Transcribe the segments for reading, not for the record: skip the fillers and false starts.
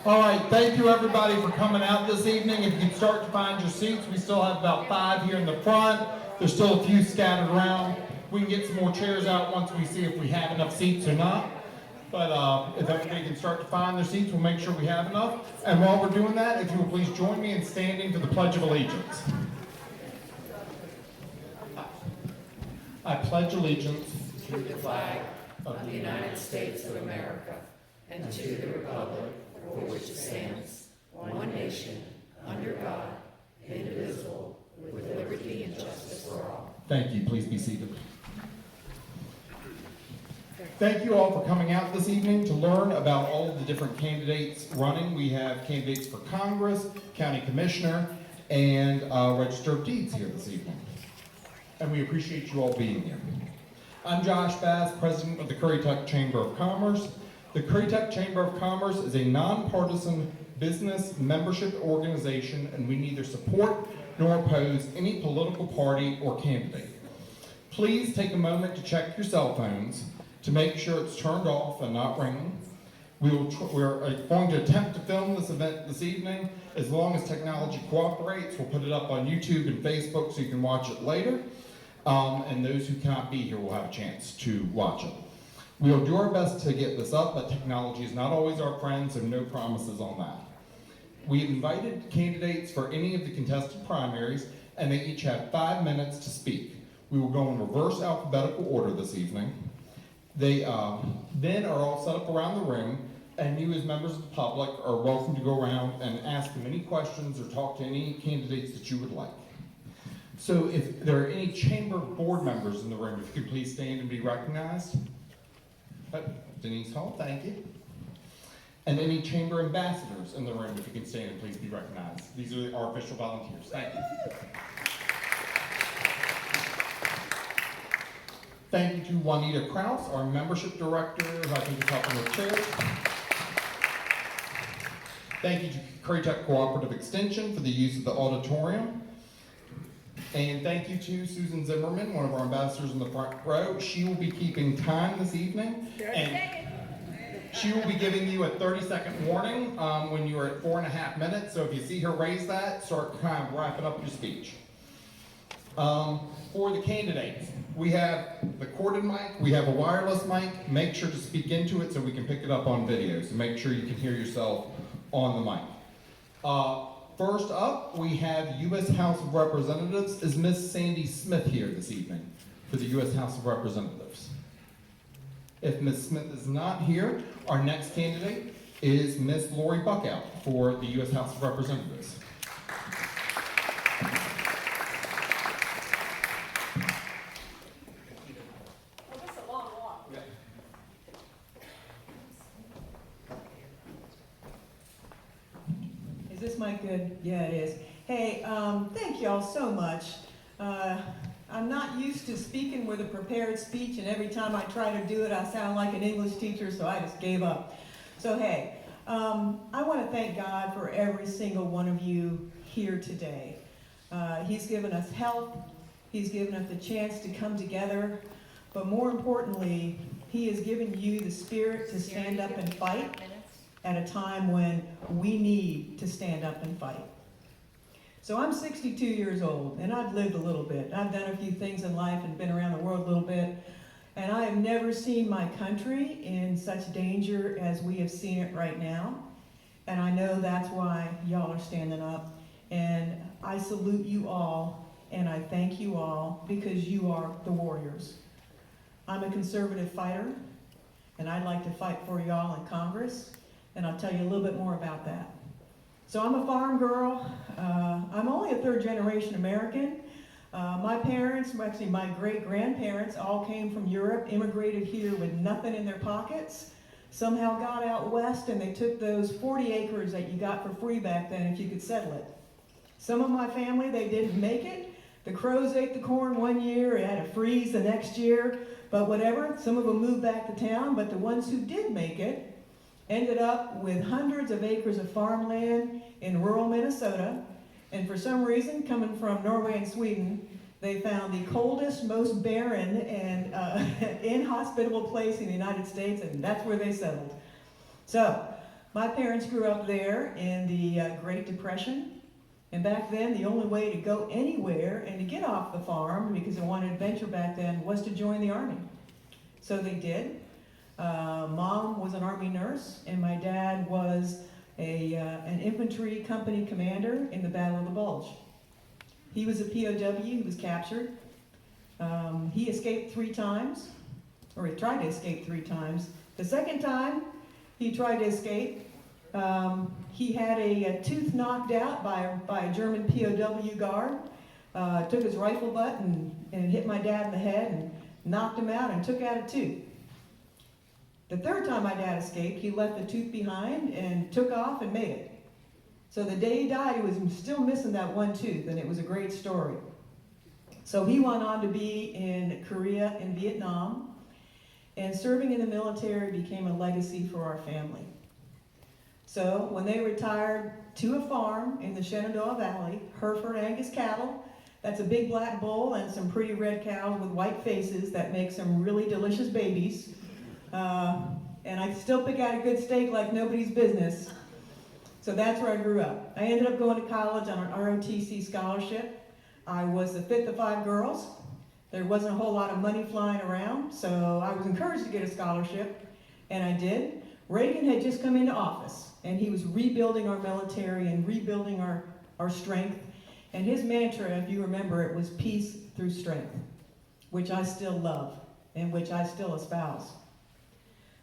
All right, thank you everybody for coming out this evening. If you can start to find your seats, we still have about 5 here in the front. There's still a few scattered around. We can get some more chairs out once we see if we have enough seats or not. But if everybody can start to find their seats, we'll make sure we have enough. And while we're doing that, if you will please join me in standing to the Pledge of Allegiance. I pledge allegiance to the flag of the United States of America and to the republic for which it stands, one nation, under God, indivisible, with liberty and justice for all. Thank you. Please be seated. Thank you all for coming out this evening to learn about all of the different candidates running. We have candidates for Congress, County Commissioner, and Register of Deeds here this evening. And we appreciate you all being here. I'm Josh Bass, President of the Currituck Chamber of Commerce. The Currituck Chamber of Commerce is a nonpartisan business membership organization, and we neither support nor oppose any political party or candidate. Please take a moment to check your cell phones to make sure it's turned off and not ringing. We're going to attempt to film this event this evening. As long as technology cooperates, we'll put it up on YouTube and Facebook so you can watch it later. And those who cannot be here will have a chance to watch it. We'll do our best to get this up, but technology is not always our friend, so no promises on that. We've invited candidates for any of the contested primaries, and they each have 5 minutes to speak. We will go in reverse alphabetical order this evening. They then are all set up around the room, and you as members of the public are welcome to go around and ask them any questions or talk to any candidates that you would like. So if there are any chamber board members in the room, if you could please stand and be recognized. Denise Hall, thank you. And any chamber ambassadors in the room, if you can stand and please be recognized. These are our official volunteers. Thank you. Thank you to Juanita Kraus, our membership director, who I think is helping with chairs. Thank you to Currituck Cooperative Extension for the use of the auditorium. And thank you to Susan Zimmerman, one of our ambassadors in the front row. She will be keeping time this evening. And she will be giving you a 30-second warning when you are at 4.5 minutes. So if you see her raise that, start kind of wrapping up your speech. For the candidates, we have the corded mic, we have a wireless mic. Make sure to speak into it so we can pick it up on video. So make sure you can hear yourself on the mic. First up, we have U.S. House of Representatives. Is Miss Sandy Smith here this evening for the U.S. House of Representatives? If Ms. Smith is not here, our next candidate is Ms. Lori Buckout for the U.S. House of Representatives. Is this mic good? Yeah, it is. Hey, thank y'all so much. I'm not used to speaking with a prepared speech, and every time I try to do it, I sound like an English teacher, so I just gave up. So hey, I want to thank God for every single one of you here today. He's given us health. He's given us the chance to come together. But more importantly, He has given you the spirit to stand up and fight at a time when we need to stand up and fight. So I'm 62 years old, and I've lived a little bit. I've done a few things in life and been around the world a little bit, and I have never seen my country in such danger as we have seen it right now. And I know that's why y'all are standing up, and I salute you all, and I thank you all because you are the warriors. I'm a conservative fighter, and I'd like to fight for y'all in Congress, and I'll tell you a little bit more about that. So I'm a farm girl. I'm only a third-generation American. My parents, actually my great-grandparents, all came from Europe, immigrated here with nothing in their pockets, somehow got out west, and they took those 40 acres that you got for free back then if you could settle it. Some of my family, they didn't make it. The crows ate the corn one year, it had to freeze the next year, but whatever. Some of them moved back to town, but the ones who did make it ended up with hundreds of acres of farmland in rural Minnesota, and for some reason, coming from Norway and Sweden, they found the coldest, most barren, and inhospitable place in the United States, and that's where they settled. So, My parents grew up there in the Great Depression, and back then the only way to go anywhere and to get off the farm, because they wanted adventure back then, was to join the Army. So they did. Mom was an Army nurse, and my dad was an infantry company commander in the Battle of the Bulge. He was a POW, he was captured. He escaped 3 times, or he tried to escape 3 times. The second time he tried to escape, he had a tooth knocked out by a German POW guard, took his rifle butt and hit my dad in the head and knocked him out and took out a tooth. The third time my dad escaped, he left the tooth behind and took off and made it. So the day he died, he was still missing that 1 tooth, and it was a great story. So he went on to be in Korea and Vietnam, and serving in the military became a legacy for our family. So when they retired to a farm in the Shenandoah Valley, Hereford Angus cattle, that's a big black bull and some pretty red cows with white faces that make some really delicious babies. And I still pick out a good steak like nobody's business. So that's where I grew up. I ended up going to college on an ROTC scholarship. I was the 5th of 5 girls. There wasn't a whole lot of money flying around, so I was encouraged to get a scholarship, and I did. Reagan had just come into office, and he was rebuilding our military and rebuilding our strength. And his mantra, if you remember, it was peace through strength, which I still love and which I still espouse.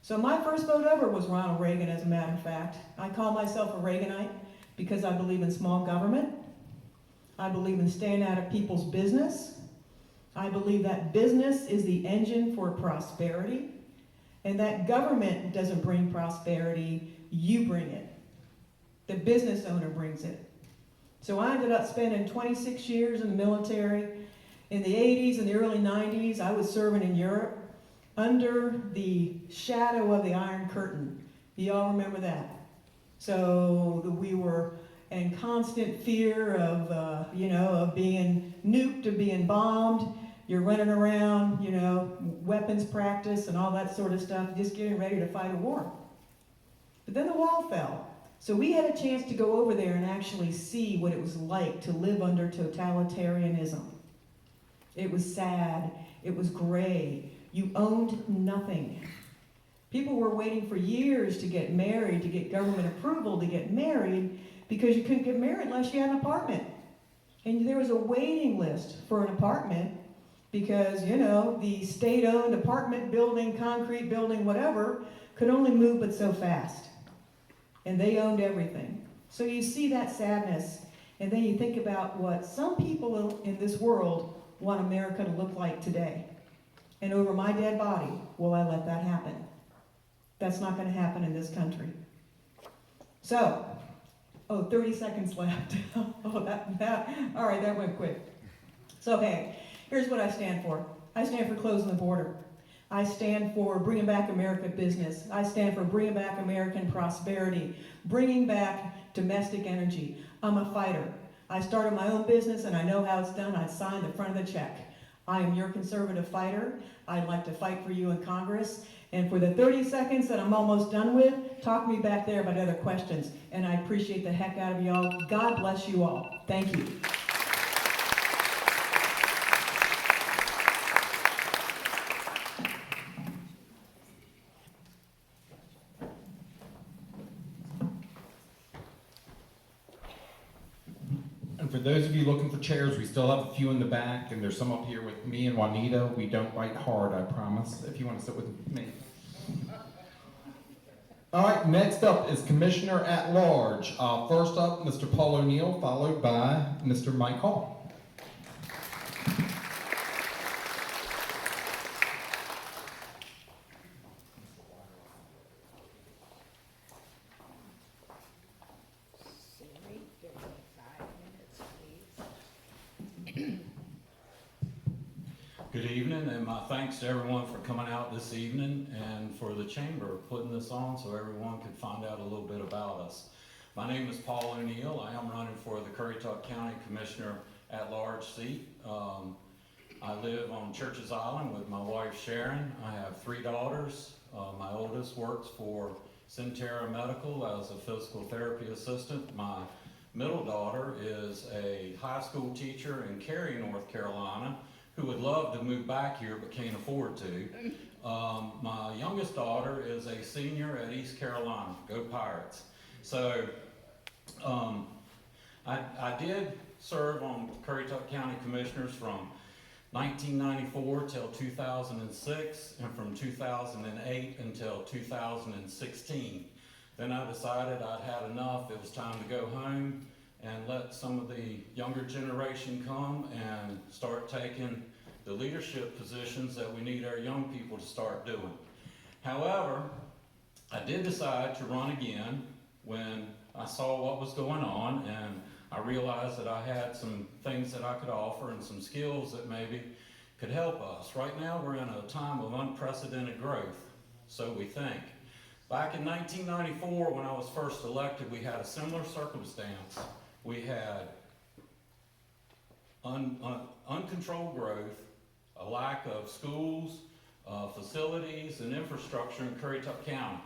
So my first vote ever was Ronald Reagan, as a matter of fact. I call myself a Reaganite because I believe in small government. I believe in staying out of people's business. I believe that business is the engine for prosperity, and that government doesn't bring prosperity, you bring it. The business owner brings it. So I ended up spending 26 years in the military. In the 80s and the early 90s, I was serving in Europe under the shadow of the Iron Curtain. You all remember that? So we were in constant fear of, of being nuked, of being bombed. You're running around, weapons practice and all that sort of stuff, just getting ready to fight a war. But then the wall fell. So we had a chance to go over there and actually see what it was like to live under totalitarianism. It was sad. It was gray. You owned nothing. People were waiting for years to get married, to get government approval to get married, because you couldn't get married unless you had an apartment. And there was a waiting list for an apartment because, the state-owned apartment building, concrete building, whatever, could only move but so fast. And they owned everything. So you see that sadness, and then you think about what some people in this world want America to look like today. And over my dead body, will I let that happen? That's not going to happen in this country. So, 30 seconds left. All right, that went quick. So, hey, here's what I stand for. I stand for closing the border. I stand for bringing back American business. I stand for bringing back American prosperity, bringing back domestic energy. I'm a fighter. I started my own business and I know how it's done. I signed the front of the check. I am your conservative fighter. I'd like to fight for you in Congress. And for the 30 seconds that I'm almost done with, talk to me back there about other questions. And I appreciate the heck out of y'all. God bless you all. Thank you. And for those of you looking for chairs, we still have a few in the back, and there's some up here with me and Juanita. We don't bite hard, I promise, if you want to sit with me. All right, next up is Commissioner at Large. First up, Mr. Paul ONeal, followed by Mr. Mike Hall. Good evening, and my thanks to everyone for coming out this evening and for the chamber putting this on so everyone could find out a little bit about us. My name is Paul ONeal. I am running for the Currituck County Commissioner at Large seat. I live on Churches Island with my wife Sharon. I have 3 daughters. My oldest works for Centera Medical as a physical therapy assistant. My middle daughter is a high school teacher in Cary, North Carolina, who would love to move back here but can't afford to. My youngest daughter is a senior at East Carolina. Go Pirates. So I did serve on Currituck County Commissioners from 1994 till 2006, and from 2008 until 2016. Then I decided I'd had enough. It was time to go home and let some of the younger generation come and start taking the leadership positions that we need our young people to start doing. However, I did decide to run again when I saw what was going on, and I realized that I had some things that I could offer and some skills that maybe could help us. Right now we're in a time of unprecedented growth, so we think. Back in 1994, when I was first elected, we had a similar circumstance. We had uncontrolled growth, a lack of schools, facilities, and infrastructure in Currituck County.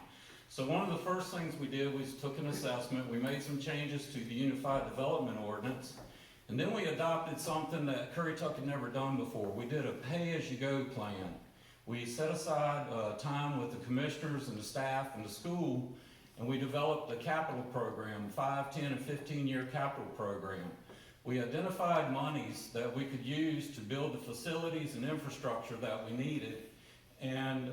So one of the first things we did was took an assessment. We made some changes to the Unified Development Ordinance, and then we adopted something that Currituck had never done before. We did a pay-as-you-go plan. We set aside time with the commissioners and the staff and the school, and we developed a capital program, 5, 10, and 15-year capital program. We identified monies that we could use to build the facilities and infrastructure that we needed, and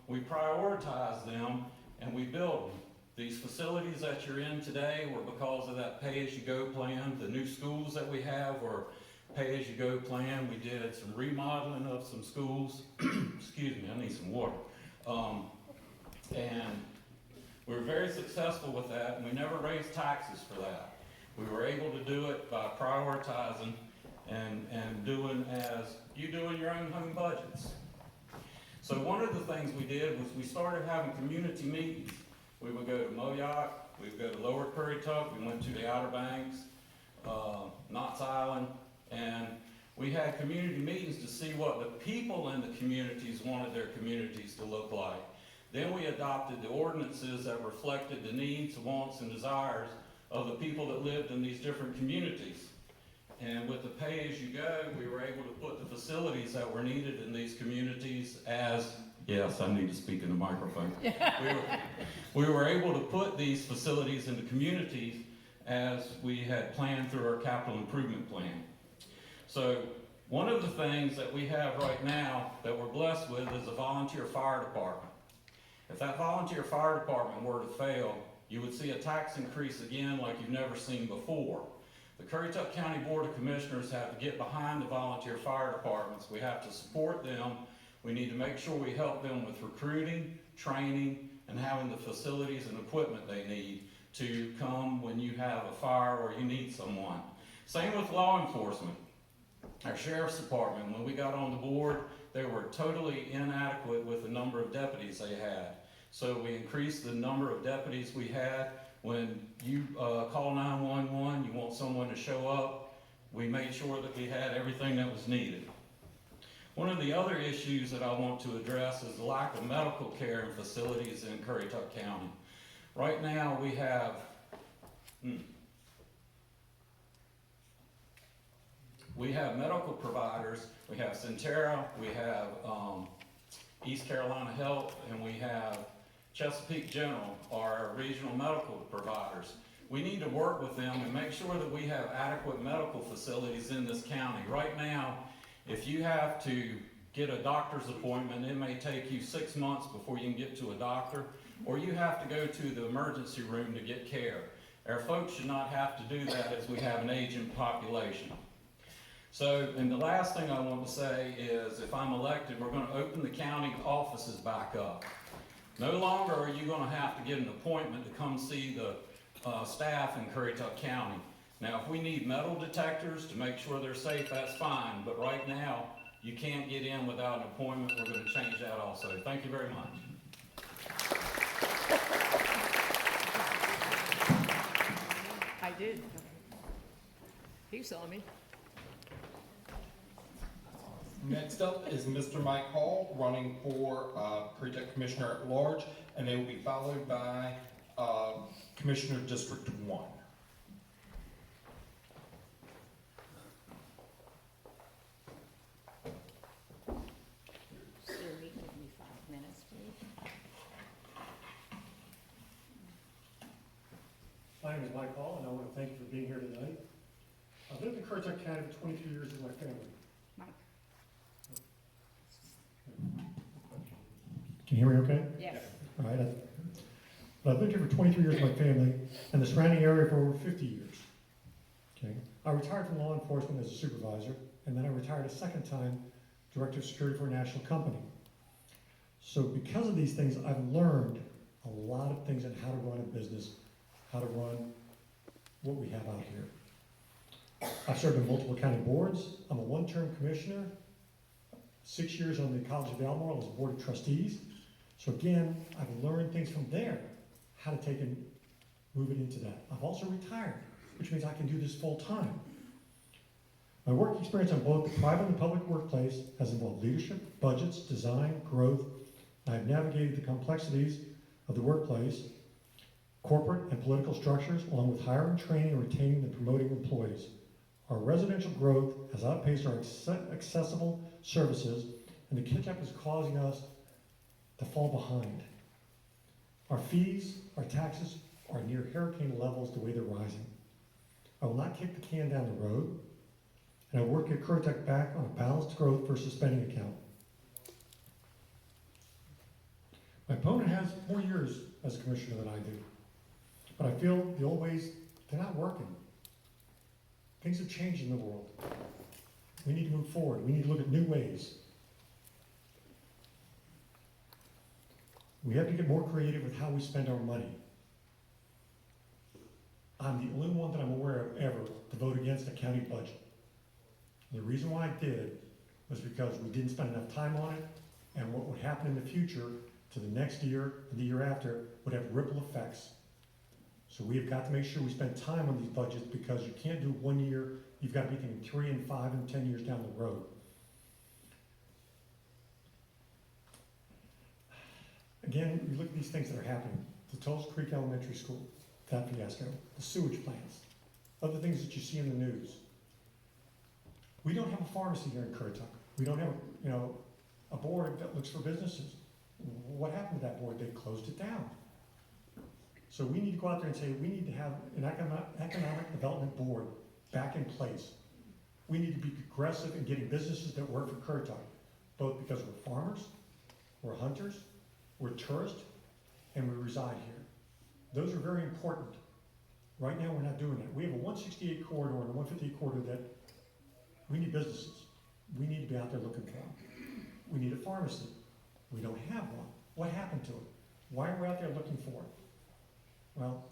we prioritized them, and we built them. These facilities that you're in today were because of that pay-as-you-go plan. The new schools that we have were pay-as-you-go plan. We did some remodeling of some schools. Excuse me, I need some water. And we were very successful with that, and we never raised taxes for that. We were able to do it by prioritizing and doing as you do in your own home budgets. So one of the things we did was we started having community meetings. We would go to Moyock, we would go to Lower Currituck, we went to the Outer Banks, Knott's Island, and we had community meetings to see what the people in the communities wanted their communities to look like. Then we adopted the ordinances that reflected the needs, wants, and desires of the people that lived in these different communities. And with the pay-as-you-go, we were able to put the facilities that were needed in these communities as, yes, I need to speak in the microphone. We were able to put these facilities in the communities as we had planned through our capital improvement plan. So one of the things that we have right now that we're blessed with is a volunteer fire department. If that volunteer fire department were to fail, you would see a tax increase again like you've never seen before. The Currituck County Board of Commissioners have to get behind the volunteer fire departments. We have to support them. We need to make sure we help them with recruiting, training, and having the facilities and equipment they need to come when you have a fire or you need someone. Same with law enforcement. Our sheriff's department, when we got on the board, they were totally inadequate with the number of deputies they had. So we increased the number of deputies we had. When you call 911, you want someone to show up, we made sure that we had everything that was needed. One of the other issues that I want to address is the lack of medical care and facilities in Currituck County. Right now we have medical providers. We have Centera, we have East Carolina Health, and we have Chesapeake General, our regional medical providers. We need to work with them and make sure that we have adequate medical facilities in this county. Right now, if you have to get a doctor's appointment, it may take you 6 months before you can get to a doctor, or you have to go to the emergency room to get care. Our folks should not have to do that as we have an aging population. So, and the last thing I want to say is, if I'm elected, we're going to open the county offices back up. No longer are you going to have to get an appointment to come see the staff in Currituck County. Now, if we need metal detectors to make sure they're safe, that's fine. But right now, you can't get in without an appointment. We're going to change that also. Thank you very much. I did. He saw me. Next up is Mr. Mike Hall, running for Currituck Commissioner at Large, and they will be followed by Commissioner District 1. Siri, give me 5 minutes, please. My name is Mike Hall, and I want to thank you for being here tonight. I've lived in Currituck County for 22 years with my family. Mike. Can you hear me okay? Yes. All right. I've lived here for 23 years with my family and the surrounding area for over 50 years. Okay. I retired from law enforcement as a supervisor, and then I retired a second time, director of security for a national company. So because of these things, I've learned a lot of things on how to run a business, how to run what we have out here. I've served on multiple county boards. I'm a one-term commissioner, 6 years on the College of Albemarle as a board of trustees. So again, I've learned things from there, how to take and move it into that. I've also retired, which means I can do this full time. My work experience on both the private and public workplace has involved leadership, budgets, design, growth. I've navigated the complexities of the workplace, corporate and political structures, along with hiring, training, retaining, and promoting employees. Our residential growth has outpaced our accessible services, and the catch-up is causing us to fall behind. Our fees, our taxes are near hurricane levels the way they're rising. I will not kick the can down the road, and I work at Currituck back on a balanced growth versus spending account. My opponent has more years as a commissioner than I do, but I feel the old ways, they're not working. Things have changed in the world. We need to move forward. We need to look at new ways. We have to get more creative with how we spend our money. I'm the only one that I'm aware of ever to vote against a county budget. The reason why I did was because we didn't spend enough time on it, and what would happen in the future to the next year and the year after would have ripple effects. So we have got to make sure we spend time on these budgets, because you can't do 1 year, you've got to be thinking 3 and 5 and 10 years down the road. Again, we look at these things that are happening. The Tulsa Creek Elementary School, that fiasco, the sewage plants, other things that you see in the news. We don't have a pharmacy here in Currituck. We don't have a board that looks for businesses. What happened to that board? They closed it down. So we need to go out there and say, we need to have an economic development board back in place. We need to be aggressive in getting businesses that work for Currituck, both because we're farmers, we're hunters, we're tourists, and we reside here. Those are very important. Right now, we're not doing that. We have a 168 corridor and a 158 corridor that we need businesses. We need to be out there looking for them. We need a pharmacy. We don't have one. What happened to it? Why are we out there looking for it? Well,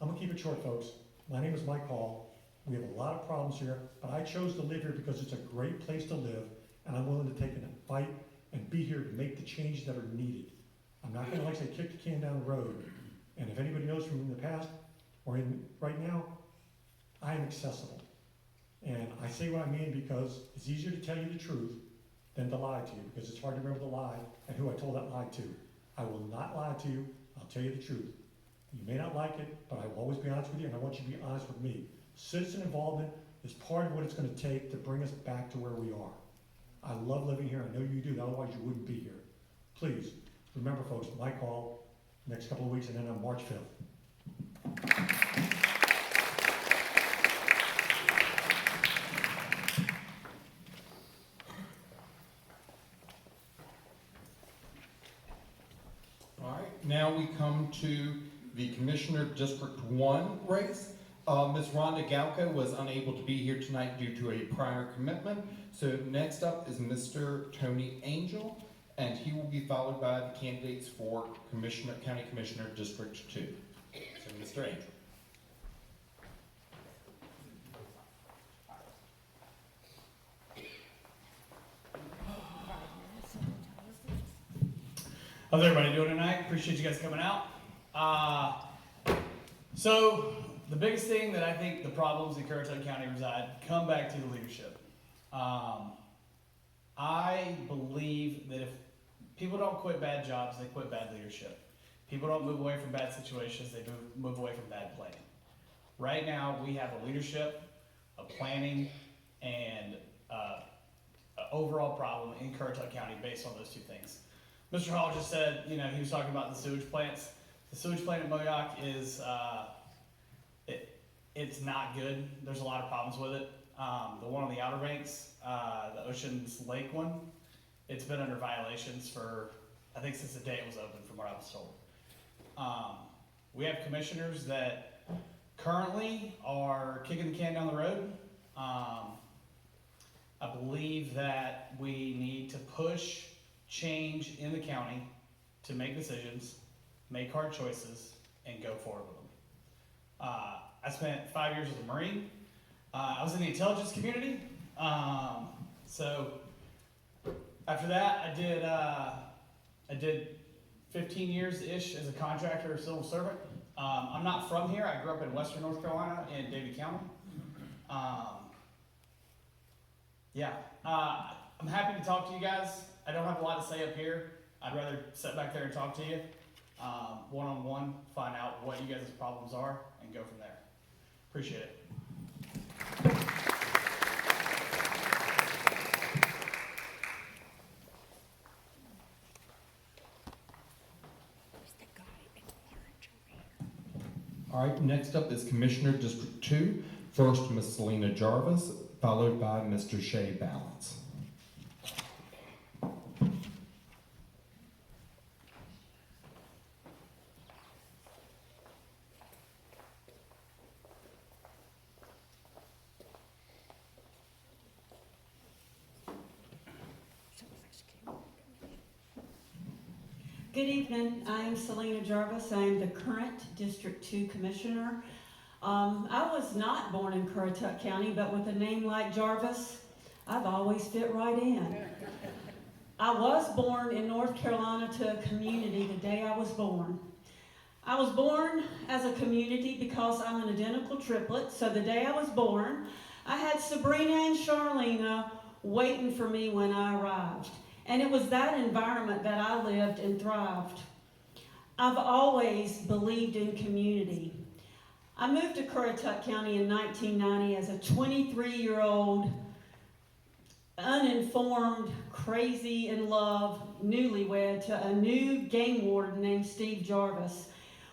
I'm gonna keep it short, folks. My name is Mike Hall. We have a lot of problems here, but I chose to live here because it's a great place to live, and I'm willing to take a fight and be here to make the changes that are needed. I'm not gonna, like I say, kick the can down the road. And if anybody knows from in the past or in right now, I am accessible. And I say what I mean because it's easier to tell you the truth than to lie to you, because it's hard to remember the lie and who I told that lie to. I will not lie to you. I'll tell you the truth. You may not like it, but I will always be honest with you, and I want you to be honest with me. Citizen involvement is part of what it's going to take to bring us back to where we are. I love living here. I know you do. Otherwise, you wouldn't be here. Please, remember, folks, Mike Hall, next couple of weeks, and then on March 5th. All right, now we come to the Commissioner District 1 race. Ms. Rhonda Galka was unable to be here tonight due to a prior commitment. So next up is Mr. Tony Angel, and he will be followed by the candidates for County Commissioner District 2. So Mr. Angel. How's everybody doing tonight? Appreciate you guys coming out. So the biggest thing that I think the problems in Currituck County reside come back to the leadership. I believe that if people don't quit bad jobs, they quit bad leadership. People don't move away from bad situations, they move away from bad planning. Right now, we have a leadership, a planning, and an overall problem in Currituck County based on those two things. Mr. Hall just said, he was talking about the sewage plants. The sewage plant at Buckout is, it's not good. There's a lot of problems with it. The one on the Outer Banks, the Oceans Lake one, it's been under violations for, I think since the day it was open, from what I was told. We have commissioners that currently are kicking the can down the road. I believe that we need to push change in the county to make decisions, make hard choices, and go forward with them. I spent 5 years as a Marine. I was in the intelligence community. So after that, I did 15 years-ish as a contractor or civil servant. I'm not from here. I grew up in Western North Carolina in Davie County. I'm happy to talk to you guys. I don't have a lot to say up here. I'd rather sit back there and talk to you one-on-one, find out what you guys' problems are, and go from there. Appreciate it. All right, next up is Commissioner District 2. First, Ms. Selena Jarvis, followed by Mr. Shay Balance. Good evening. I'm Selena Jarvis. I am the current District 2 Commissioner. I was not born in Currituck County, but with a name like Jarvis, I've always fit right in. I was born in North Carolina to a community the day I was born. I was born as a community because I'm an identical triplet, so the day I was born, I had Sabrina and Charlena waiting for me when I arrived. And it was that environment that I lived and thrived. I've always believed in community. I moved to Currituck County in 1990 as a 23-year-old, uninformed, crazy in love, newlywed to a new game warden named Steve Jarvis.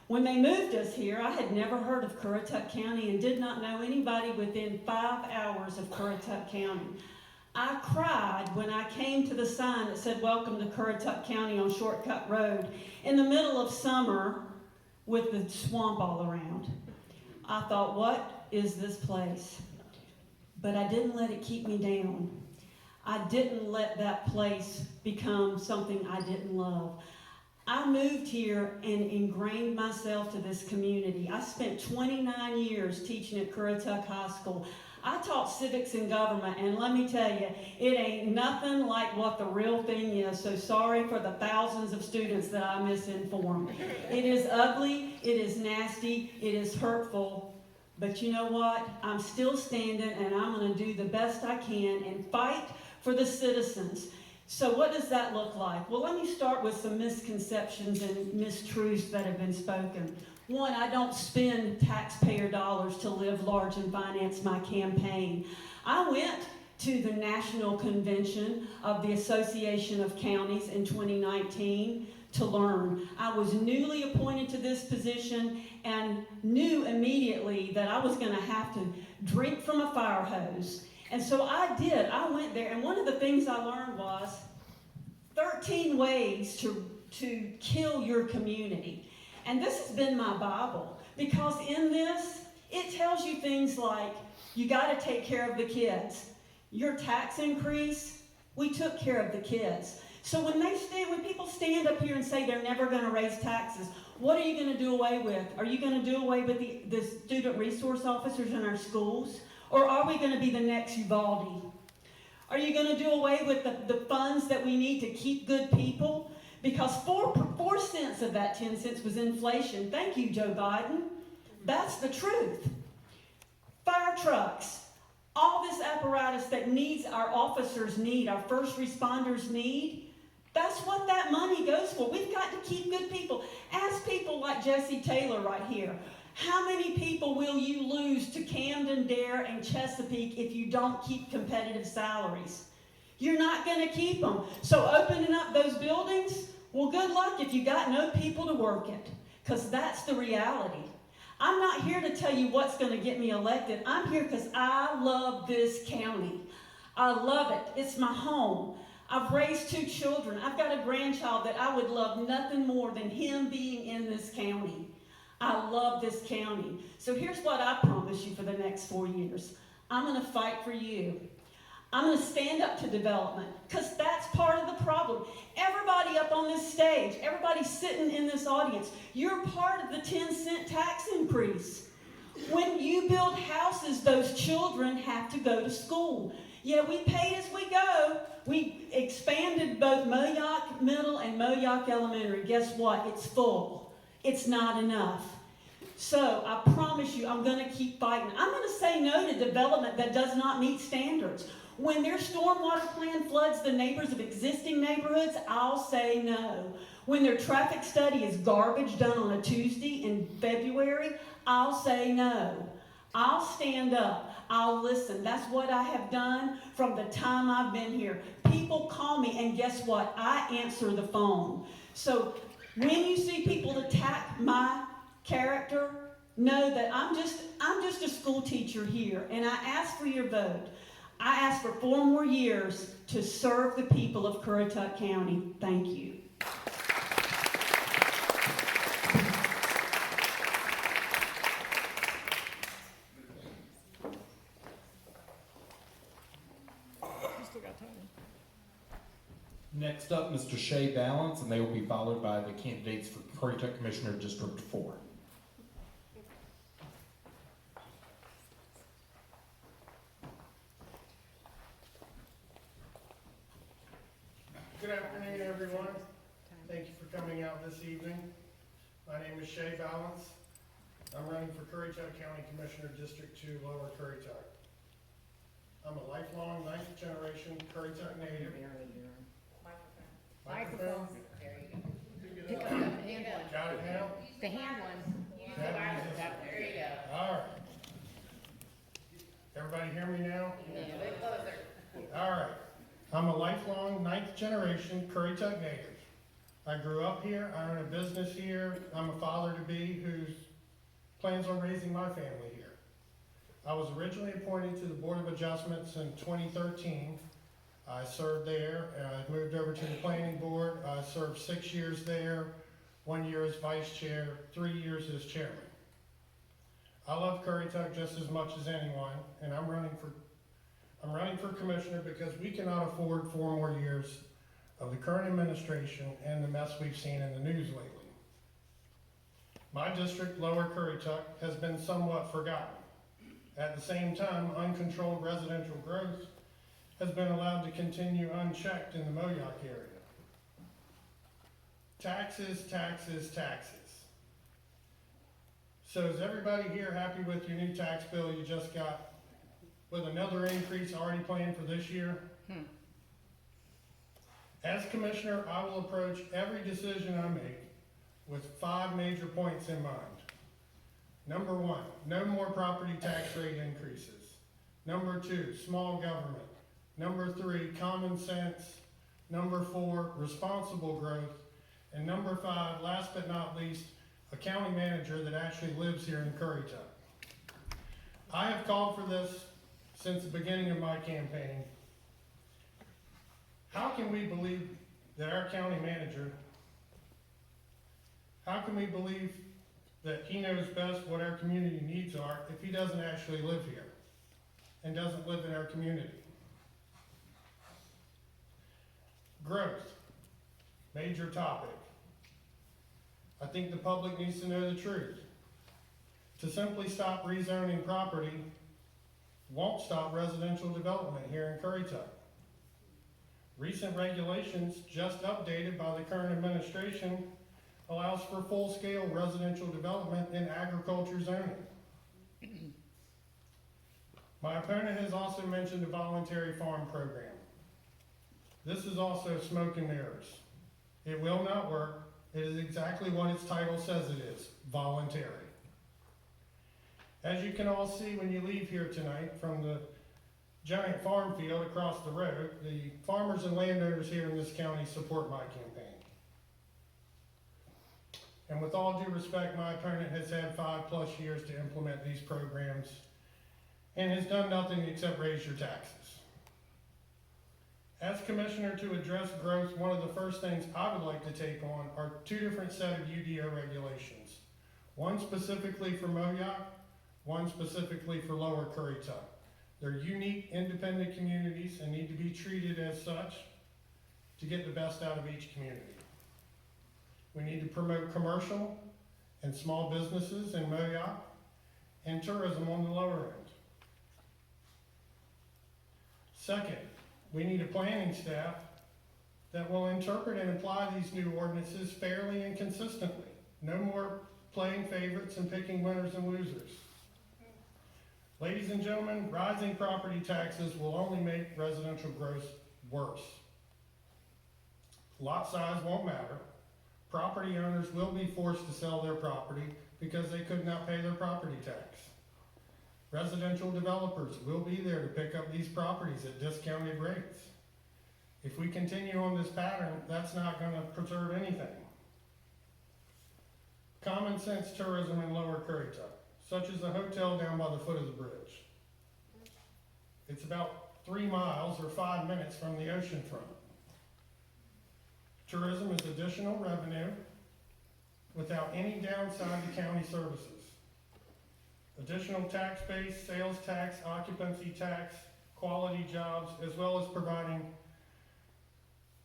When they moved us here, I had never heard of Currituck County and did not know anybody within 5 hours of Currituck County. I cried when I came to the sign that said, "Welcome to Currituck County" on Shortcut Road in the middle of summer with the swamp all around. I thought, what is this place? But I didn't let it keep me down. I didn't let that place become something I didn't love. I moved here and ingrained myself to this community. I spent 29 years teaching at Currituck High School. I taught civics and government, and let me tell you, it ain't nothing like what the real thing is, so sorry for the thousands of students that I misinformed. It is ugly, it is nasty, it is hurtful, but you know what? I'm still standing, and I'm going to do the best I can and fight for the citizens. So what does that look like? Well, let me start with some misconceptions and mistruths that have been spoken. One, I don't spend taxpayer dollars to live large and finance my campaign. I went to the National Convention of the Association of Counties in 2019 to learn. I was newly appointed to this position and knew immediately that I was going to have to drink from a fire hose. And so I did. I went there, and one of the things I learned was 13 ways to kill your community. And this has been my Bible, because in this, it tells you things like, you got to take care of the kids. Your tax increase, we took care of the kids. So when people stand up here and say they're never going to raise taxes, what are you going to do away with? Are you going to do away with the student resource officers in our schools? Or are we going to be the next Uvalde? Are you going to do away with the funds that we need to keep good people? Because 4 cents of that 10 cents was inflation. Thank you, Joe Biden. That's the truth. Fire trucks. All this apparatus that needs our officers need, our first responders need, that's what that money goes for. We've got to keep good people. Ask people like Jesse Taylor right here. How many people will you lose to Camden, Dare, and Chesapeake if you don't keep competitive salaries? You're not going to keep them. So opening up those buildings, well, good luck if you got no people to work it, because that's the reality. I'm not here to tell you what's going to get me elected. I'm here because I love this county. I love it. It's my home. I've raised 2 children. I've got a grandchild that I would love nothing more than him being in this county. I love this county. So here's what I promise you for the next 4 years. I'm going to fight for you. I'm going to stand up to development, because that's part of the problem. Everybody up on this stage, everybody sitting in this audience, you're part of the 10-cent tax increase. When you build houses, those children have to go to school. Yeah, we paid as we go. We expanded both Moyock Middle and Moyock Elementary. Guess what? It's full. It's not enough. So I promise you, I'm going to keep fighting. I'm going to say no to development that does not meet standards. When their stormwater plan floods the neighbors of existing neighborhoods, I'll say no. When their traffic study is garbage done on a Tuesday in February, I'll say no. I'll stand up. I'll listen. That's what I have done from the time I've been here. People call me, and guess what? I answer the phone. So when you see people attack my character, know that I'm just a school teacher here, and I ask for your vote. I ask for 4 more years to serve the people of Currituck County. Thank you. Next up, Mr. Shay Balance, and they will be followed by the candidates for Currituck Commissioner District 4. Good afternoon, everyone. Thank you for coming out this evening. My name is Shay Balance. I'm running for Currituck County Commissioner District 2, Lower Currituck. I'm a lifelong 9th generation Currituck native. Microphone. There you go. Pick up the hand one. Got it now? The hand one. There you go. All right. Everybody hear me now? Yeah, a bit closer. All right. I'm a lifelong 9th generation Currituck native. I grew up here, I own a business here, I'm a father-to-be who plans on raising my family here. I was originally appointed to the Board of Adjustments in 2013. I served there, and I moved over to the Planning Board. I served 6 years there, 1 year as Vice Chair, 3 years as Chairman. I love Currituck just as much as anyone, and I'm running for Commissioner because we cannot afford 4 more years of the current administration and the mess we've seen in the news lately. My district, Lower Currituck, has been somewhat forgotten. At the same time, uncontrolled residential growth has been allowed to continue unchecked in the Moyock area. Taxes, taxes, taxes. So is everybody here happy with your new tax bill you just got, with another increase already planned for this year? As Commissioner, I will approach every decision I make with 5 major points in mind. Number 1, no more property tax rate increases. Number 2, small government. Number 3, common sense. Number 4, responsible growth. And number 5, last but not least, a county manager that actually lives here in Currituck. I have called for this since the beginning of my campaign. How can we believe that our county manager, how can we believe that he knows best what our community needs are if he doesn't actually live here and doesn't live in our community? Growth, major topic. I think the public needs to know the truth. To simply stop rezoning property won't stop residential development here in Currituck. Recent regulations, just updated by the current administration, allows for full-scale residential development in agriculture zoning. My opponent has also mentioned the voluntary farm program. This is also smoke and mirrors. It will not work. It is exactly what its title says it is, voluntary. As you can all see when you leave here tonight from the giant farm field across the road, the farmers and landowners here in this county support my campaign. And with all due respect, my opponent has had 5+ years to implement these programs and has done nothing except raise your taxes. As commissioner to address growth, one of the first things I would like to take on are 2 different set of UDO regulations. One specifically for Moyoc, one specifically for Lower Currituck. They're unique, independent communities and need to be treated as such to get the best out of each community. We need to promote commercial and small businesses in Moyoc and tourism on the lower end. Second, we need a planning staff that will interpret and apply these new ordinances fairly and consistently. No more playing favorites and picking winners and losers. Ladies and gentlemen, rising property taxes will only make residential growth worse. Lot size won't matter. Property owners will be forced to sell their property because they could not pay their property tax. Residential developers will be there to pick up these properties at discounted rates. If we continue on this pattern, that's not going to preserve anything. Common sense tourism in Lower Currituck, such as the hotel down by the foot of the bridge. It's about 3 miles or 5 minutes from the ocean front. Tourism is additional revenue without any downside to county services. Additional tax base, sales tax, occupancy tax, quality jobs, as well as providing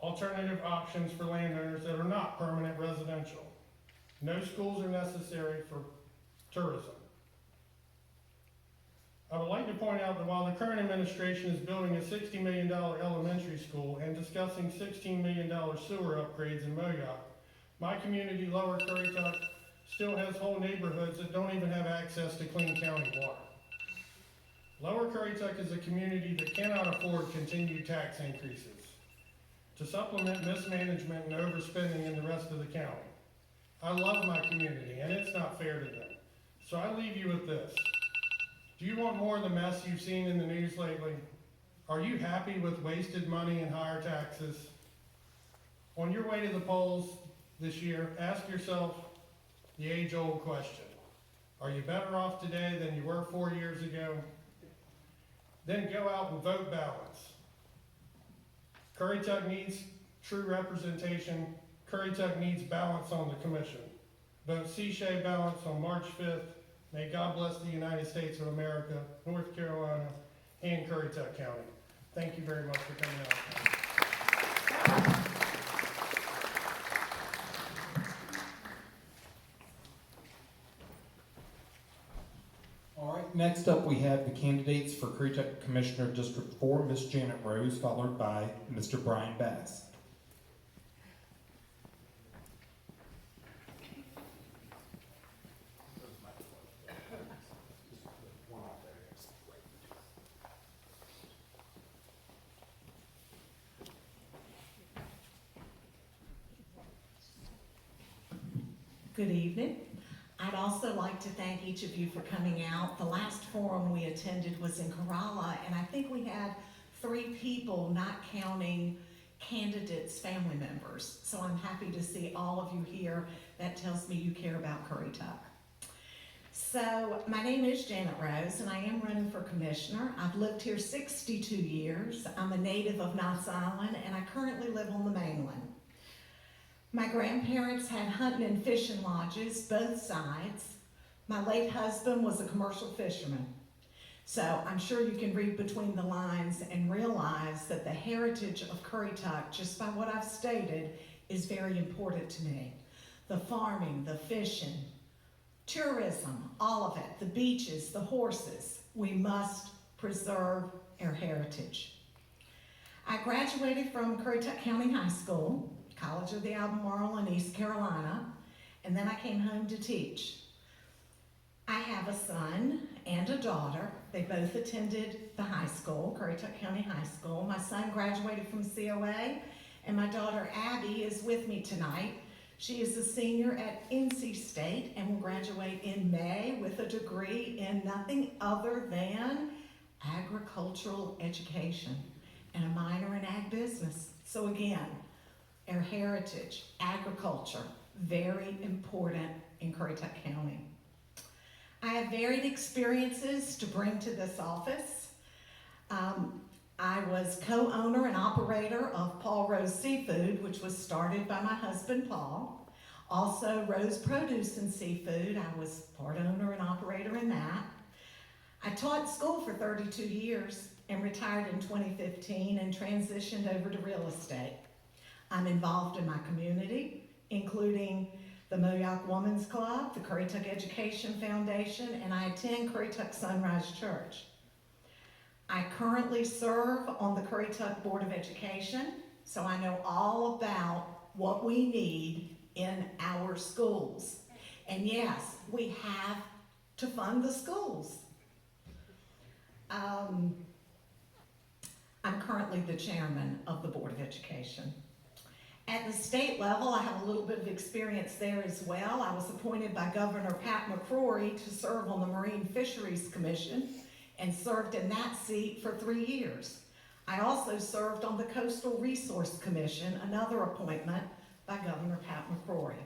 alternative options for landowners that are not permanent residential. No schools are necessary for tourism. I would like to point out that while the current administration is building a $60 million elementary school and discussing $16 million sewer upgrades in Moyoc, my community, Lower Currituck, still has whole neighborhoods that don't even have access to clean county water. Lower Currituck is a community that cannot afford continued tax increases to supplement mismanagement and overspending in the rest of the county. I love my community, and it's not fair to them. So I leave you with this. Do you want more of the mess you've seen in the news lately? Are you happy with wasted money and higher taxes? On your way to the polls this year, ask yourself the age-old question. Are you better off today than you were 4 years ago? Then go out and vote balance. Currituck needs true representation. Currituck needs balance on the commission. Vote Shay Balance on March 5th. May God bless the United States of America, North Carolina, and Currituck County. Thank you very much for coming out. All right, next up we have the candidates for Currituck Commissioner District 4, Ms. Janet Rose, followed by Mr. Brian Bass. Good evening. I'd also like to thank each of you for coming out. The last forum we attended was in Corolla, and I think we had 3 people, not counting candidates' family members. So I'm happy to see all of you here. That tells me you care about Currituck. So my name is Janet Rose, and I am running for commissioner. I've lived here 62 years. I'm a native of Knott's Island, and I currently live on the mainland. My grandparents had hunting and fishing lodges, both sides. My late husband was a commercial fisherman. So I'm sure you can read between the lines and realize that the heritage of Currituck, just by what I've stated, is very important to me. The farming, the fishing, tourism, all of it, the beaches, the horses. We must preserve our heritage. I graduated from Currituck County High School, College of the Albemarle in East Carolina, and then I came home to teach. I have a son and a daughter. They both attended the high school, Currituck County High School. My son graduated from COA, and my daughter Abby is with me tonight. She is a senior at NC State and will graduate in May with a degree in nothing other than agricultural education and a minor in ag business. So again, our heritage, agriculture, very important in Currituck County. I have varied experiences to bring to this office. I was co-owner and operator of Paul Rose Seafood, which was started by my husband, Paul. Also, Rose Produce and Seafood, I was part owner and operator in that. I taught school for 32 years and retired in 2015 and transitioned over to real estate. I'm involved in my community, including the Moyock Women's Club, the Currituck Education Foundation, and I attend Currituck Sunrise Church. I currently serve on the Currituck Board of Education, so I know all about what we need in our schools. And yes, we have to fund the schools. I'm currently the chairman of the Board of Education. At the state level, I have a little bit of experience there as well. I was appointed by Governor Pat McCrory to serve on the Marine Fisheries Commission and served in that seat for 3 years. I also served on the Coastal Resource Commission, another appointment by Governor Pat McCrory.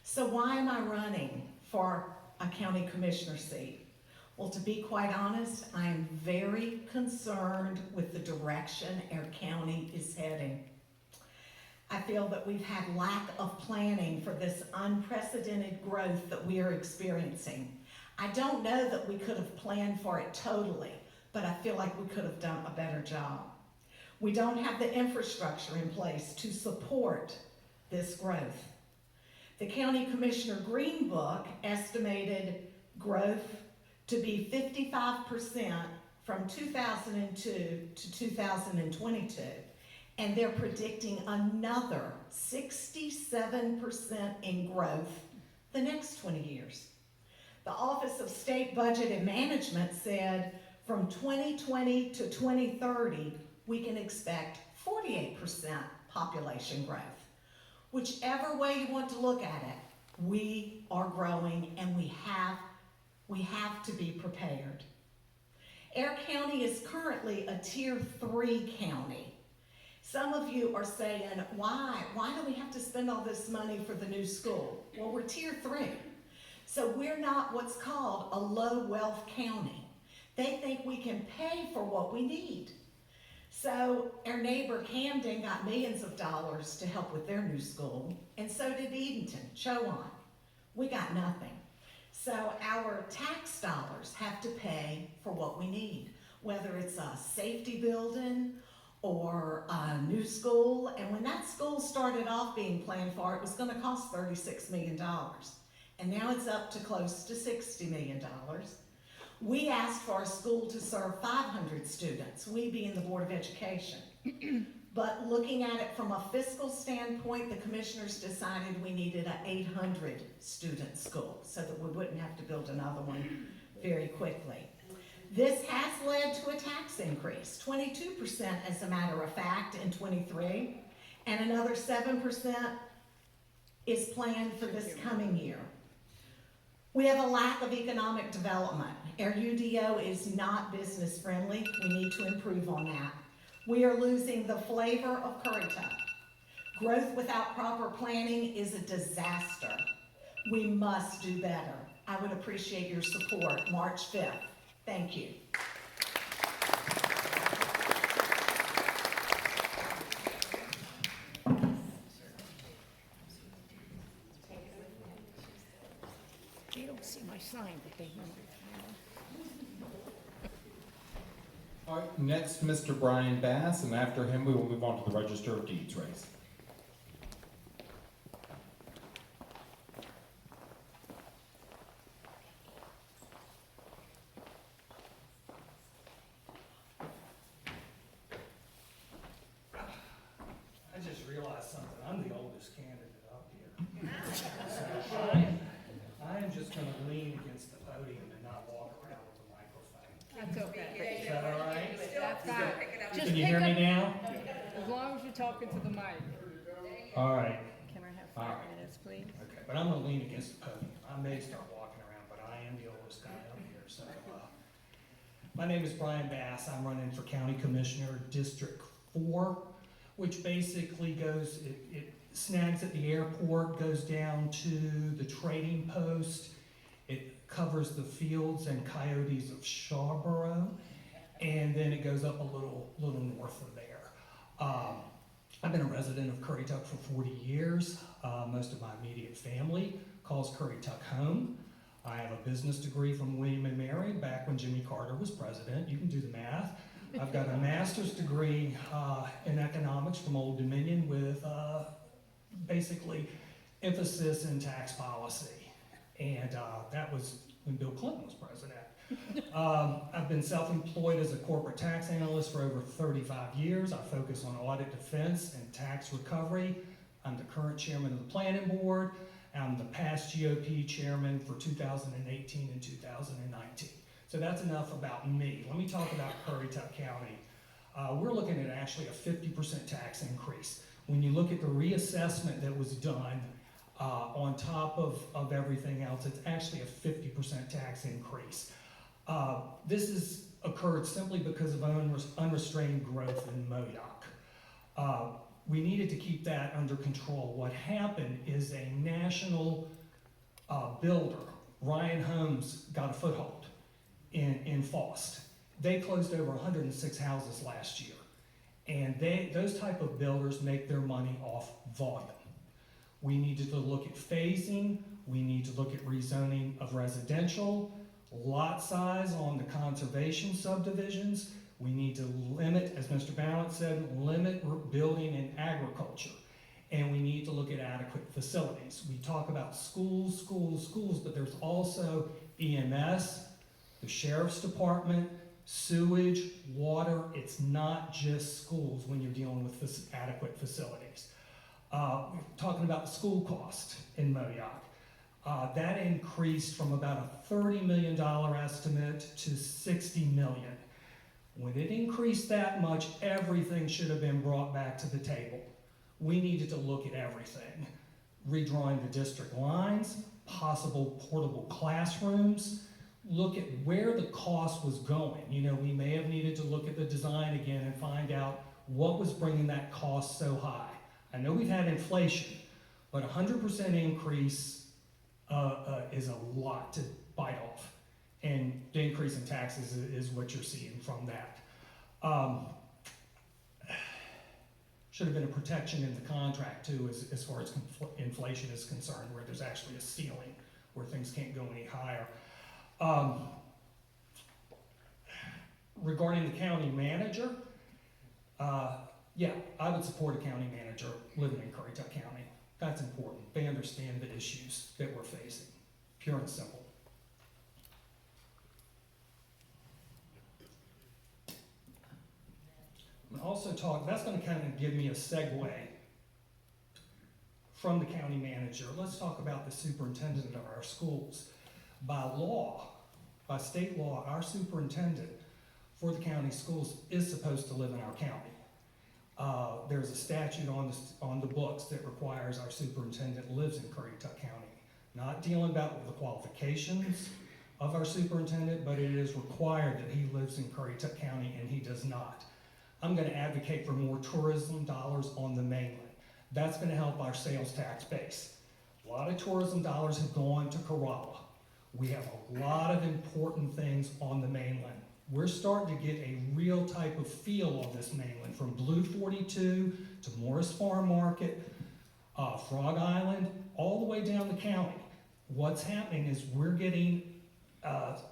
So why am I running for a county commissioner seat? Well, to be quite honest, I am very concerned with the direction our county is heading. I feel that we've had lack of planning for this unprecedented growth that we are experiencing. I don't know that we could have planned for it totally, but I feel like we could have done a better job. We don't have the infrastructure in place to support this growth. The County Commissioner Green Book estimated growth to be 55% from 2002 to 2022. And they're predicting another 67% in growth the next 20 years. The Office of State Budget and Management said from 2020 to 2030, we can expect 48% population growth. Whichever way you want to look at it, we are growing and we have to be prepared. Our county is currently a Tier 3 county. Some of you are saying, why? Why do we have to spend all this money for the new school? Well, we're Tier 3. So we're not what's called a low wealth county. They think we can pay for what we need. So our neighbor Camden got millions of dollars to help with their new school, and so did Edenton, Chowan. We got nothing. So our tax dollars have to pay for what we need, whether it's a safety building or a new school. And when that school started off being planned for, it was going to cost $36 million. And now it's up to close to $60 million. We asked for a school to serve 500 students, we being the Board of Education. But looking at it from a fiscal standpoint, the commissioners decided we needed an 800 student school so that we wouldn't have to build another one very quickly. This has led to a tax increase, 22% as a matter of fact in '23, and another 7% is planned for this coming year. We have a lack of economic development. Our UDO is not business friendly. We need to improve on that. We are losing the flavor of Currituck. Growth without proper planning is a disaster. We must do better. I would appreciate your support March 5th. Thank you. They don't see my sign, but they know. All right, next, Mr. Brian Bass, and after him, we will move on to the Register of Deeds race. I just realized something. I'm the oldest candidate up here. So I am just gonna lean against the podium and not walk around with the microphone. That's okay. Is that all right? That's fine. Just Can you pick hear me up- now? As long as you're talking to the mic. All right. Can I have All 5 right. minutes, please? Okay, but I'm gonna lean against the podium. I may start walking around, but I am the oldest guy up here, so, my name is Brian Bass. I'm running for County Commissioner, District 4, which basically goes, it snags at the airport, goes down to the trading post. It covers the fields and coyotes of Sharborough, and then it goes up a little north of there. I've been a resident of Currituck for 40 years. Most of my immediate family calls Currituck home. I have a business degree from William and Mary back when Jimmy Carter was president. You can do the math. I've got a master's degree in economics from Old Dominion with basically emphasis in tax policy. And that was when Bill Clinton was president. I've been self-employed as a corporate tax analyst for over 35 years. I focus on audit defense and tax recovery. I'm the current chairman of the planning board. I'm the past GOP chairman for 2018 and 2019. So that's enough about me. Let me talk about Currituck County. We're looking at actually a 50% tax increase. When you look at the reassessment that was done on top of everything else, it's actually a 50% tax increase. This has occurred simply because of unrestrained growth in Modoc. We needed to keep that under control. What happened is a national builder, Ryan Homes, got a foothold in Faust. They closed over 106 houses last year. And those type of builders make their money off volume. We needed to look at phasing. We need to look at rezoning of residential, lot size on the conservation subdivisions. We need to limit, as Mr. Balance said, limit building in agriculture. And we need to look at adequate facilities. We talk about schools, but there's also EMS, the Sheriff's Department, sewage, water. It's not just schools when you're dealing with adequate facilities. We're talking about the school cost in Modoc. That increased from about a $30 million estimate to $60 million. When it increased that much, everything should have been brought back to the table. We needed to look at everything. Redrawing the district lines, possible portable classrooms, look at where the cost was going. You know, we may have needed to look at the design again and find out what was bringing that cost so high. I know we've had inflation, but 100% increase is a lot to bite off. And the increase in taxes is what you're seeing from that. Should have been a protection in the contract too, as far as inflation is concerned, where there's actually a ceiling where things can't go any higher. Regarding the county manager, yeah, I would support a county manager living in Currituck County. That's important. They understand the issues that we're facing, pure and simple. Also that's going to kind of give me a segue from the county manager. Let's talk about the superintendent of our schools. By law, by state law, our superintendent for the county schools is supposed to live in our county. There's a statute on the books that requires our superintendent lives in Currituck County. Not dealing about the qualifications of our superintendent, but it is required that he lives in Currituck County, and he does not. I'm going to advocate for more tourism dollars on the mainland. That's going to help our sales tax base. A lot of tourism dollars have gone to Corolla. We have a lot of important things on the mainland. We're starting to get a real type of feel on this mainland, from Blue 42 to Morris Farm Market, Frog Island, all the way down the county. What's happening is we're getting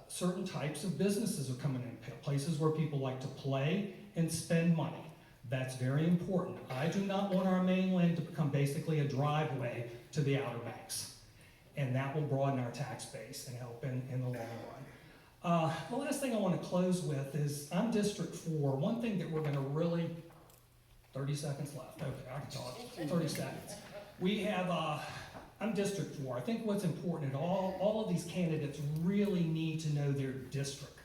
certain types of businesses are coming in, places where people like to play and spend money. That's very important. I do not want our mainland to become basically a driveway to the Outer Banks. And that will broaden our tax base and help in the long run. The last thing I want to close with is, I'm District 4. One thing that we're going to really, 30 seconds left. Okay, I can talk. 30 seconds. We have I'm District 4. I think what's important, all of these candidates really need to know their district.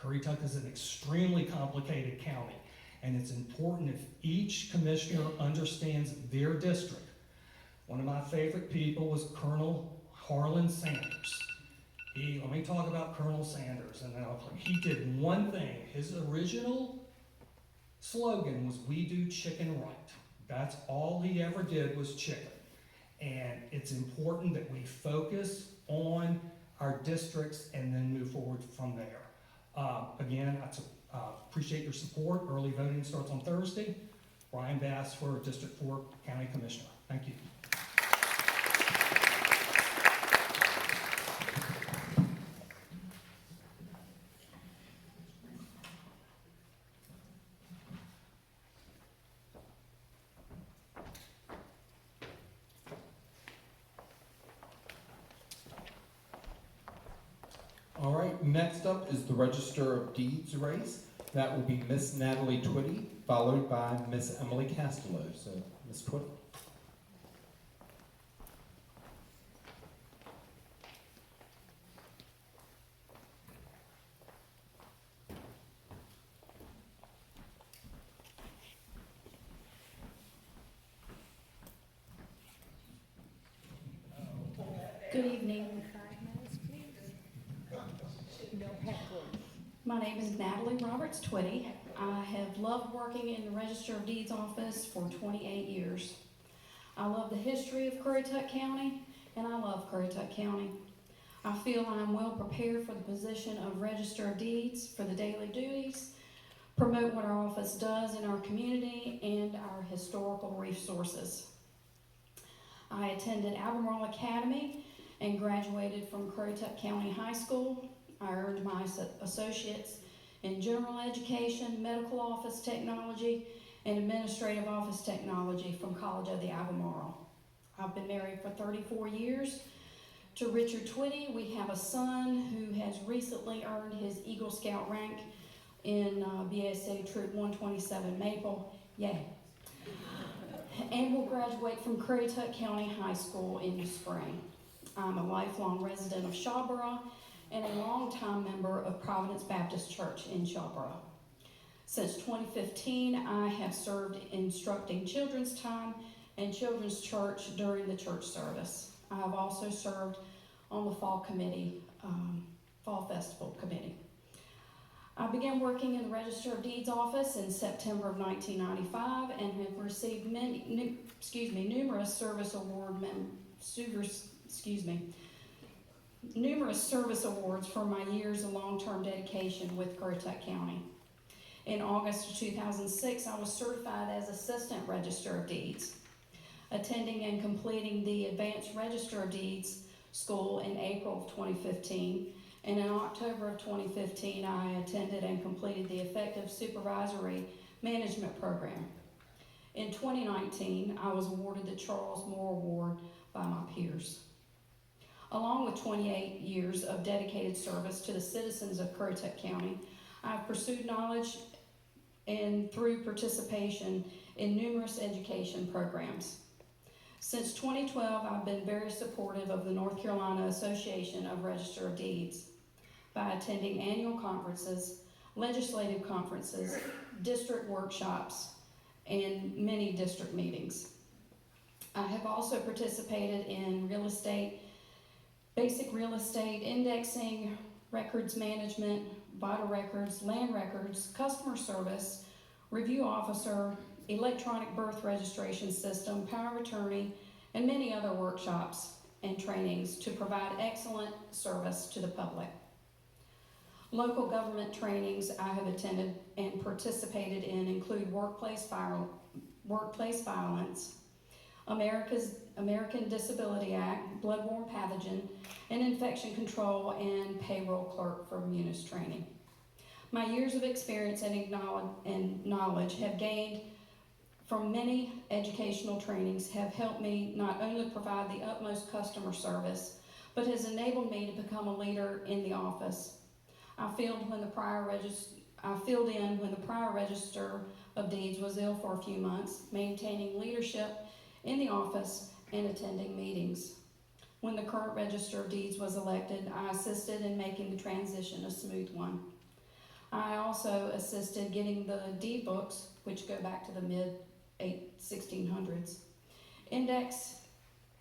Currituck is an extremely complicated county, and it's important if each commissioner understands their district. One of my favorite people was Colonel Harlan Sanders. Let me talk about Colonel Sanders, and then he did one thing. His original slogan was, "We do chicken right." That's all he ever did was chicken. And it's important that we focus on our districts and then move forward from there. Again, I appreciate your support. Early voting starts on Thursday. Brian Bass for District 4 County Commissioner. Thank you. All right, next up is the Register of Deeds race. That will be Miss Natalie Twitty, followed by Miss Emily Castello. So, Miss Twitty. Good evening. My name is Natalie Roberts Twitty. I have loved working in the Register of Deeds office for 28 years. I love the history of Currituck County, and I love Currituck County. I feel I am well prepared for the position of Register of Deeds for the daily duties, promote what our office does in our community, and our historical resources. I attended Albemarle Academy and graduated from Currituck County High School. I earned my associates in general education, medical office technology, and administrative office technology from College of the Albemarle. I've been married for 34 years to Richard Twitty. We have a son who has recently earned his Eagle Scout rank in BSA Troop 127 Maple. Yay. And will graduate from Currituck County High School in the spring. I'm a lifelong resident of Shawboro and a longtime member of Providence Baptist Church in Shawboro. Since 2015, I have served instructing children's time and children's church during the church service. I have also served on the fall committee, fall festival committee. I began working in the Register of Deeds office in September of 1995 and have received numerous service awards for my years of long-term dedication with Currituck County. In August of 2006, I was certified as Assistant Register of Deeds, attending and completing the Advanced Register of Deeds School in April of 2015. And in October of 2015, I attended and completed the Effective Supervisory Management Program. In 2019, I was awarded the Charles Moore Award by my peers. Along with 28 years of dedicated service to the citizens of Currituck County, I've pursued knowledge and through participation in numerous education programs. Since 2012, I've been very supportive of the North Carolina Association of Register of Deeds by attending annual conferences, legislative conferences, district workshops, and many district meetings. I have also participated in basic real estate, indexing, records management, vital records, land records, customer service, review officer, electronic birth registration system, power of attorney, and many other workshops and trainings to provide excellent service to the public. Local government trainings I have attended and participated in include workplace violence, American Disability Act, bloodborne pathogen, and infection control, and payroll clerk for Munis training. My years of experience and knowledge have gained from many educational trainings have helped me not only provide the utmost customer service, but has enabled me to become a leader in the office. I filled in when the prior Register of Deeds was ill for a few months, maintaining leadership in the office and attending meetings. When the current Register of Deeds was elected, I assisted in making the transition a smooth one. I also assisted getting the deed books, which go back to the mid-1600s, index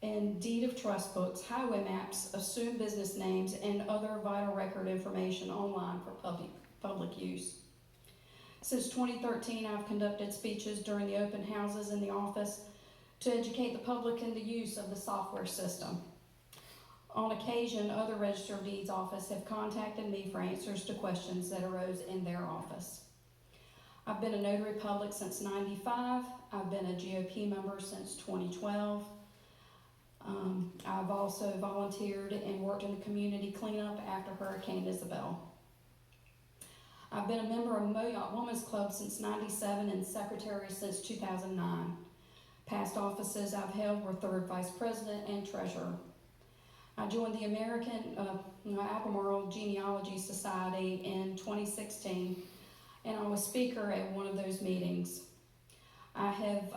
and deed of trust books, highway maps, assumed business names, and other vital record information online for public use. Since 2013, I've conducted speeches during the open houses in the office to educate the public in the use of the software system. On occasion, other Register of Deeds office have contacted me for answers to questions that arose in their office. I've been a notary public since '95. I've been a GOP member since 2012. I've also volunteered and worked in the community cleanup after Hurricane Isabel. I've been a member of Moyoc Women's Club since '97 and secretary since 2009. Past offices I've held were 3rd Vice President and Treasurer. I joined the American Albemarle Genealogy Society in 2016, and I was speaker at one of those meetings. I have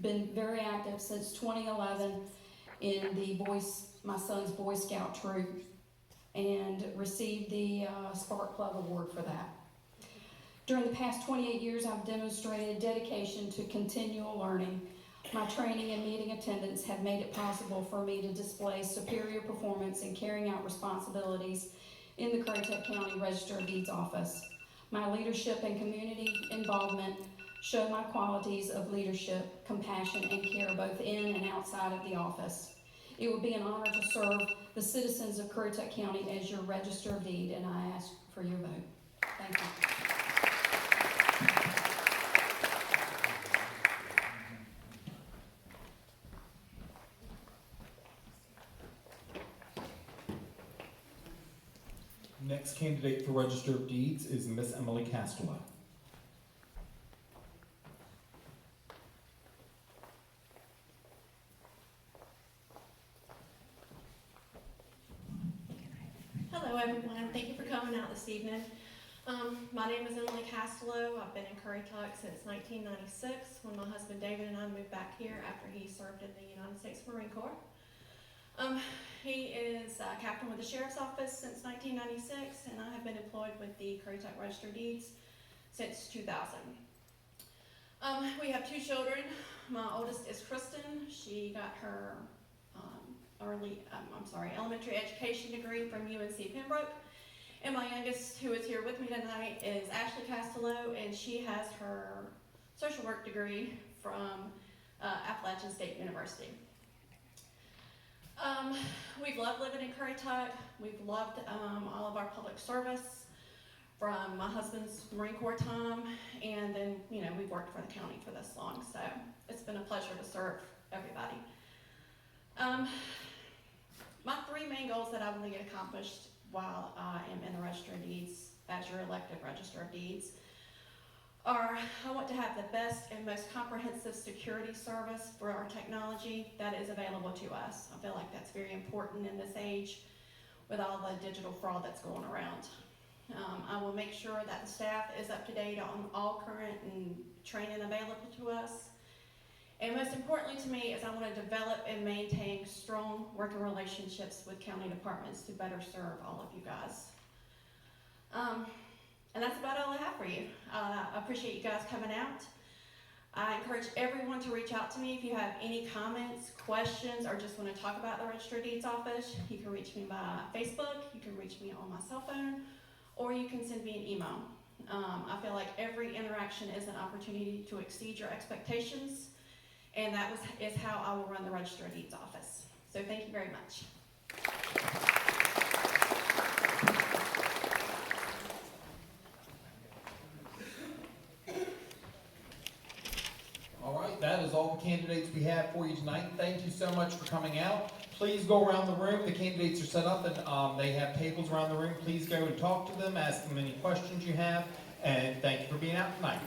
been very active since 2011 in my son's Boy Scout troop, and received the Spark Plug Award for that. During the past 28 years, I've demonstrated dedication to continual learning. My training and meeting attendance have made it possible for me to display superior performance in carrying out responsibilities in the Currituck County Register of Deeds office. My leadership and community involvement show my qualities of leadership, compassion, and care both in and outside of the office. It would be an honor to serve the citizens of Currituck County as your Register of Deed, and I ask for your vote. Thank you. Next candidate for Register of Deeds is Miss Emily Casto. Hello everyone, thank you for coming out this evening. My name is Emily Castello. I've been in Currituck since 1996 when my husband David and I moved back here after he served in the United States Marine Corps. He is captain with the Sheriff's Office since 1996, and I have been employed with the Currituck Register of Deeds since 2000. We have 2 children. My oldest is Kristen. She got her elementary education degree from UNC Pembroke. And my youngest, who is here with me tonight, is Ashley Castello, and she has her social work degree from Appalachian State University. We've loved living in Currituck. We've loved all of our public service from my husband's Marine Corps time, and then, we've worked for the county for this long, so it's been a pleasure to serve everybody. My 3 main goals that I want to get accomplished while I am in the Register of Deeds, as your elected Register of Deeds, are I want to have the best and most comprehensive security service for our technology that is available to us. I feel like that's very important in this age with all the digital fraud that's going around. I will make sure that the staff is up to date on all current and training available to us. And most importantly to me is I want to develop and maintain strong working relationships with county departments to better serve all of you guys. And that's about all I have for you. I appreciate you guys coming out. I encourage everyone to reach out to me if you have any comments, questions, or just want to talk about the Register of Deeds office. You can reach me by Facebook, you can reach me on my cell phone, or you can send me an email. I feel like every interaction is an opportunity to exceed your expectations, and that is how I will run the Register of Deeds office. So thank you very much. All right, that is all the candidates we have for you tonight. Thank you so much for coming out. Please go around the room. The candidates are set up and they have tables around the room. Please go and talk to them, ask them any questions you have, and thank you for being out tonight.